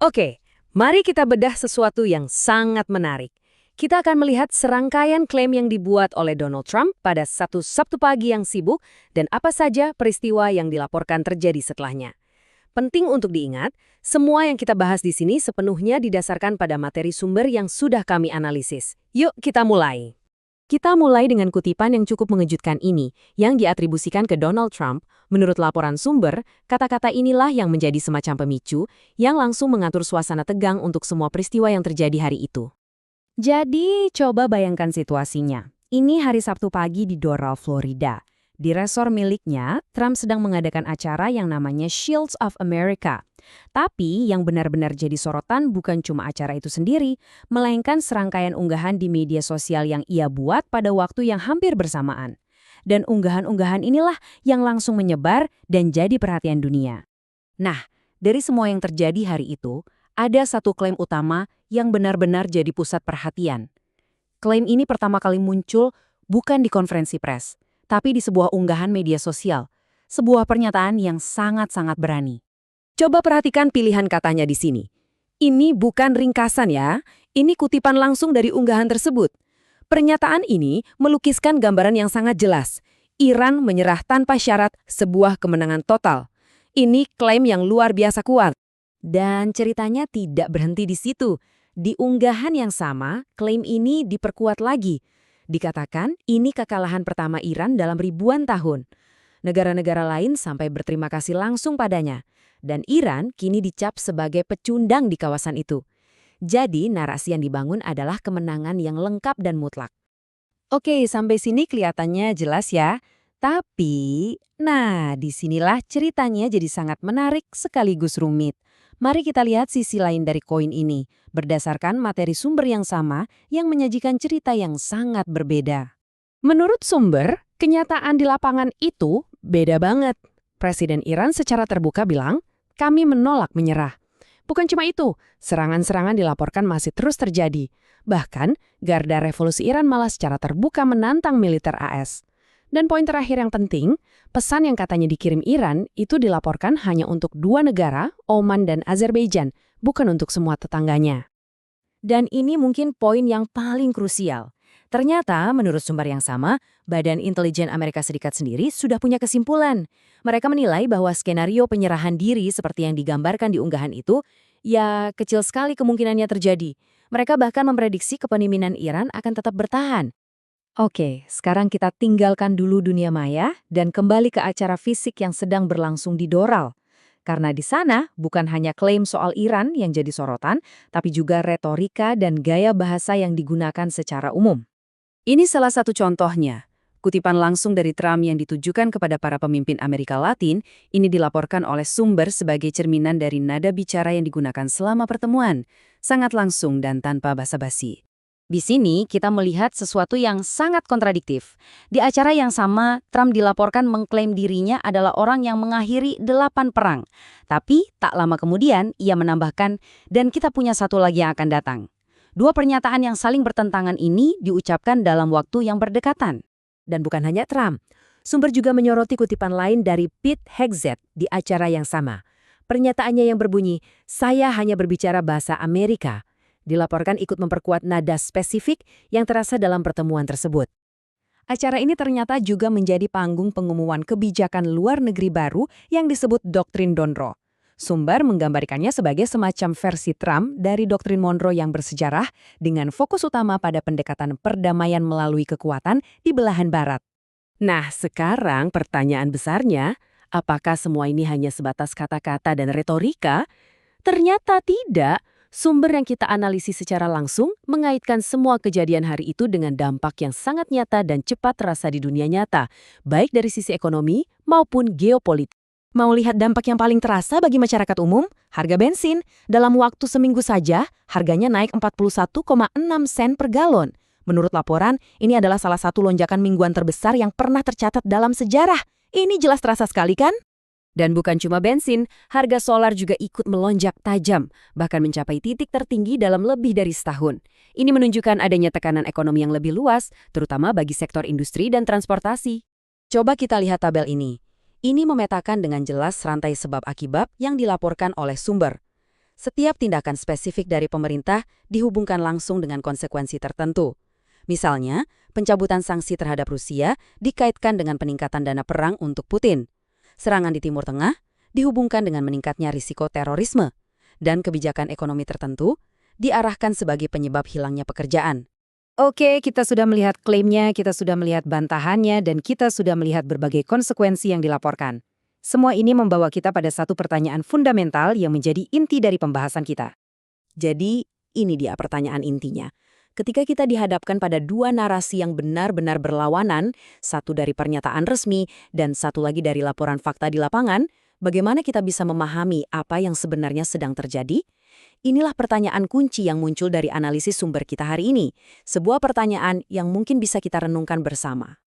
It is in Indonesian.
Oke, mari kita bedah sesuatu yang sangat menarik. Kita akan melihat serangkaian klaim yang dibuat oleh Donald Trump pada satu Sabtu pagi yang sibuk dan apa saja peristiwa yang dilaporkan terjadi setelahnya. Penting untuk diingat, semua yang kita bahas di sini sepenuhnya didasarkan pada materi sumber yang sudah kami analisis. Yuk kita mulai. Kita mulai dengan kutipan yang cukup mengejutkan ini, yang diatribusikan ke Donald Trump. Menurut laporan sumber, kata-kata inilah yang menjadi semacam pemicu, yang langsung mengatur suasana tegang untuk semua peristiwa yang terjadi hari itu. Jadi, coba bayangkan situasinya. Ini hari Sabtu pagi di Doral, Florida. Di resor miliknya, Trump sedang mengadakan acara yang namanya Shields of America. Tapi yang benar-benar jadi sorotan bukan cuma acara itu sendiri, melainkan serangkaian unggahan di media sosial yang ia buat pada waktu yang hampir bersamaan. Dan unggahan-unggahan inilah yang langsung menyebar dan jadi perhatian dunia. Nah, dari semua yang terjadi hari itu, ada satu klaim utama yang benar-benar jadi pusat perhatian. Klaim ini pertama kali muncul bukan di konferensi pers, tapi di sebuah unggahan media sosial. Sebuah pernyataan yang sangat-sangat berani. Coba perhatikan pilihan katanya di sini. Ini bukan ringkasan ya, ini kutipan langsung dari unggahan tersebut. Pernyataan ini melukiskan gambaran yang sangat jelas. Iran menyerah tanpa syarat, sebuah kemenangan total. Ini klaim yang luar biasa kuat. Dan ceritanya tidak berhenti di situ. Di unggahan yang sama, klaim ini diperkuat lagi. Dikatakan ini kekalahan pertama Iran dalam ribuan tahun. Negara-negara lain sampai berterima kasih langsung padanya. Dan Iran kini dicap sebagai pecundang di kawasan itu. Jadi narasi yang dibangun adalah kemenangan yang lengkap dan mutlak. Oke, sampai sini kelihatannya jelas ya. Tapi, disinilah ceritanya jadi sangat menarik sekaligus rumit. Mari kita lihat sisi lain dari koin ini, berdasarkan materi sumber yang sama yang menyajikan cerita yang sangat berbeda. Menurut sumber, kenyataan di lapangan itu beda banget. Presiden Iran secara terbuka bilang, kami menolak menyerah. Bukan cuma itu, serangan-serangan dilaporkan masih terus terjadi. Bahkan, Garda Revolusi Iran malah secara terbuka menantang militer AS. Dan poin terakhir yang penting, pesan yang katanya dikirim Iran itu dilaporkan hanya untuk dua negara, Oman dan Azerbaijan, bukan untuk semua tetangganya. Dan ini mungkin poin yang paling krusial. Ternyata, menurut sumber yang sama, Badan Intelijen Amerika Serikat sendiri sudah punya kesimpulan. Mereka menilai bahwa skenario penyerahan diri seperti yang digambarkan di unggahan itu, ya kecil sekali kemungkinannya terjadi. Mereka bahkan memprediksi kepemimpinan Iran akan tetap bertahan. Oke, sekarang kita tinggalkan dulu dunia maya dan kembali ke acara fisik yang sedang berlangsung di Doral. Karena di sana bukan hanya klaim soal Iran yang jadi sorotan, tapi juga retorika dan gaya bahasa yang digunakan secara umum. Ini salah satu contohnya. Kutipan langsung dari Trump yang ditujukan kepada para pemimpin Amerika Latin, ini dilaporkan oleh sumber sebagai cerminan dari nada bicara yang digunakan selama pertemuan. Sangat langsung dan tanpa basa-basi. Di sini kita melihat sesuatu yang sangat kontradiktif. Di acara yang sama, Trump dilaporkan mengklaim dirinya adalah orang yang mengakhiri 8 perang. Tapi tak lama kemudian ia menambahkan, dan kita punya satu lagi yang akan datang. Dua pernyataan yang saling bertentangan ini diucapkan dalam waktu yang berdekatan. Dan bukan hanya Trump. Sumber juga menyoroti kutipan lain dari Pete Hegseth di acara yang sama. Pernyataannya yang berbunyi, saya hanya berbicara bahasa Amerika. Dilaporkan ikut memperkuat nada spesifik yang terasa dalam pertemuan tersebut. Acara ini ternyata juga menjadi panggung pengumuman kebijakan luar negeri baru yang disebut Doktrin Monroe. Sumber menggambarkannya sebagai semacam versi Trump dari Doktrin Monroe yang bersejarah dengan fokus utama pada pendekatan perdamaian melalui kekuatan di belahan barat. Nah, sekarang pertanyaan besarnya, apakah semua ini hanya sebatas kata-kata dan retorika? Ternyata tidak. Sumber yang kita analisis secara langsung mengaitkan semua kejadian hari itu dengan dampak yang sangat nyata dan cepat terasa di dunia nyata, baik dari sisi ekonomi maupun geopolitik. Mau lihat dampak yang paling terasa bagi masyarakat umum? Harga bensin. Dalam waktu seminggu saja, harganya naik 41,6 sen per galon. Menurut laporan, ini adalah salah satu lonjakan mingguan terbesar yang pernah tercatat dalam sejarah. Ini jelas terasa sekali kan? Dan bukan cuma bensin, harga solar juga ikut melonjak tajam, bahkan mencapai titik tertinggi dalam lebih dari setahun. Ini menunjukkan adanya tekanan ekonomi yang lebih luas, terutama bagi sektor industri dan transportasi. Coba kita lihat tabel ini. Ini memetakan dengan jelas rantai sebab akibat yang dilaporkan oleh sumber. Setiap tindakan spesifik dari pemerintah dihubungkan langsung dengan konsekuensi tertentu. Misalnya, pencabutan sanksi terhadap Rusia dikaitkan dengan peningkatan dana perang untuk Putin. Serangan di Timur Tengah dihubungkan dengan meningkatnya risiko terorisme. Dan kebijakan ekonomi tertentu diarahkan sebagai penyebab hilangnya pekerjaan. Oke, kita sudah melihat klaimnya, kita sudah melihat bantahannya, dan kita sudah melihat berbagai konsekuensi yang dilaporkan. Semua ini membawa kita pada satu pertanyaan fundamental yang menjadi inti dari pembahasan kita. Jadi, ini dia pertanyaan intinya. Ketika kita dihadapkan pada dua narasi yang benar-benar berlawanan, satu dari pernyataan resmi dan satu lagi dari laporan fakta di lapangan, bagaimana kita bisa memahami apa yang sebenarnya sedang terjadi? Inilah pertanyaan kunci yang muncul dari analisis sumber kita hari ini. Sebuah pertanyaan yang mungkin bisa kita renungkan bersama.